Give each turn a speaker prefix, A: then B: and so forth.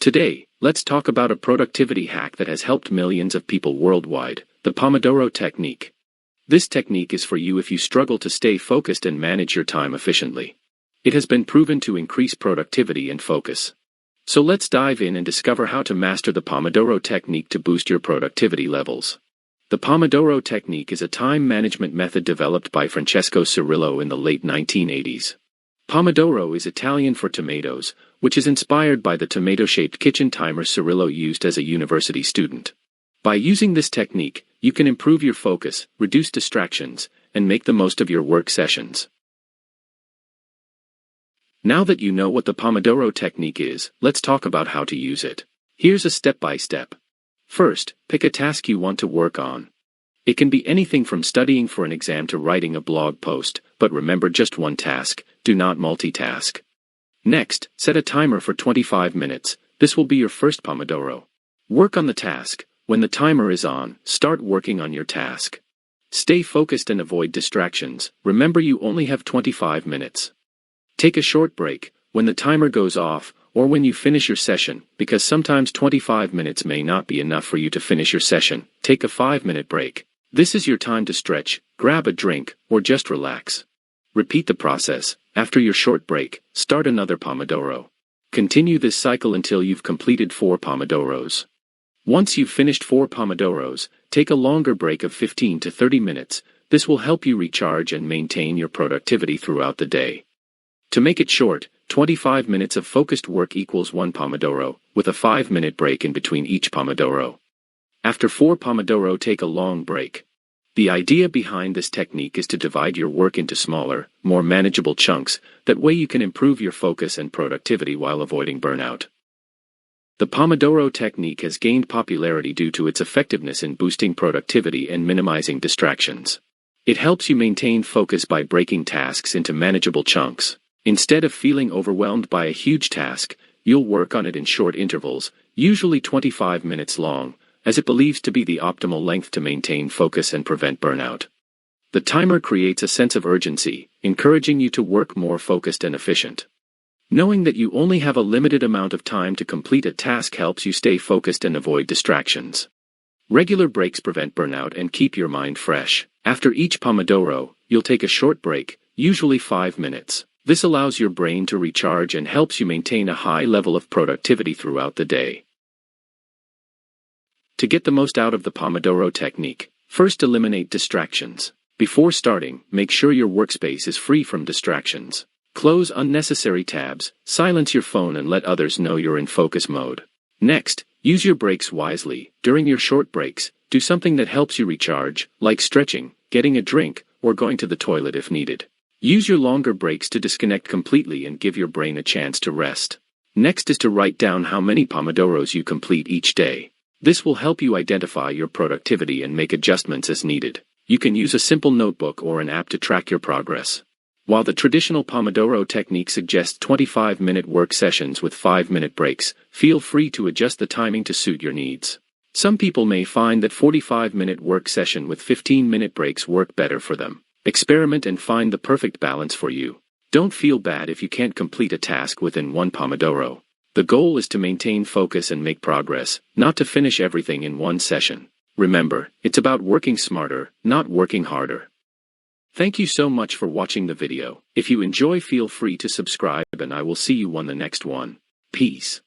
A: Today, let's talk about a productivity hack that has helped millions of people worldwide, the Pomodoro Technique. This technique is for you if you struggle to stay focused and manage your time efficiently. It has been proven to increase productivity and focus. So let's dive in and discover how to master the Pomodoro Technique to boost your productivity levels. The Pomodoro Technique is a time management method developed by Francesco Cirillo in the late 1980s. Pomodoro is Italian for tomatoes, which is inspired by the tomato-shaped kitchen timer Cirillo used as a university student. By using this technique, you can improve your focus, reduce distractions, and make the most of your work sessions. Now that you know what the Pomodoro Technique is, let's talk about how to use it. Here's a step-by-step. First, pick a task you want to work on. It can be anything from studying for an exam to writing a blog post, but remember just one task, do not multitask. Next, set a timer for 25 minutes. This will be your first Pomodoro. Work on the task. When the timer is on, start working on your task. Stay focused and avoid distractions. Remember you only have 25 minutes. Take a short break, when the timer goes off, or when you finish your session, because sometimes 25 minutes may not be enough for you to finish your session. Take a 5-minute break. This is your time to stretch, grab a drink, or just relax. Repeat the process. After your short break, start another Pomodoro. Continue this cycle until you've completed 4 Pomodoros. Once you've finished 4 Pomodoros, take a longer break of 15 to 30 minutes. This will help you recharge and maintain your productivity throughout the day. To make it short, 25 minutes of focused work equals 1 Pomodoro, with a 5-minute break in between each Pomodoro. After 4 Pomodoro, take a long break. The idea behind this technique is to divide your work into smaller, more manageable chunks. That way you can improve your focus and productivity while avoiding burnout. The Pomodoro Technique has gained popularity due to its effectiveness in boosting productivity and minimizing distractions. It helps you maintain focus by breaking tasks into manageable chunks. Instead of feeling overwhelmed by a huge task, you'll work on it in short intervals, usually 25 minutes long, as it believes to be the optimal length to maintain focus and prevent burnout. The timer creates a sense of urgency, encouraging you to work more focused and efficient. Knowing that you only have a limited amount of time to complete a task helps you stay focused and avoid distractions. Regular breaks prevent burnout and keep your mind fresh. After each Pomodoro, you'll take a short break, usually 5 minutes. This allows your brain to recharge and helps you maintain a high level of productivity throughout the day. To get the most out of the Pomodoro Technique, first eliminate distractions. Before starting, make sure your workspace is free from distractions. Close unnecessary tabs, silence your phone and let others know you're in focus mode. Next, use your breaks wisely. During your short breaks, do something that helps you recharge, like stretching, getting a drink, or going to the toilet if needed. Use your longer breaks to disconnect completely and give your brain a chance to rest. Next is to write down how many Pomodoros you complete each day. This will help you identify your productivity and make adjustments as needed. You can use a simple notebook or an app to track your progress. While the traditional Pomodoro Technique suggests 25-minute work sessions with 5-minute breaks, feel free to adjust the timing to suit your needs. Some people may find that 45-minute work session with 15-minute breaks work better for them. Experiment and find the perfect balance for you. Don't feel bad if you can't complete a task within 1 Pomodoro. The goal is to maintain focus and make progress, not to finish everything in one session. Remember, it's about working smarter, not working harder. Thank you so much for watching the video. If you enjoy, feel free to subscribe and I will see you on the next one. Peace.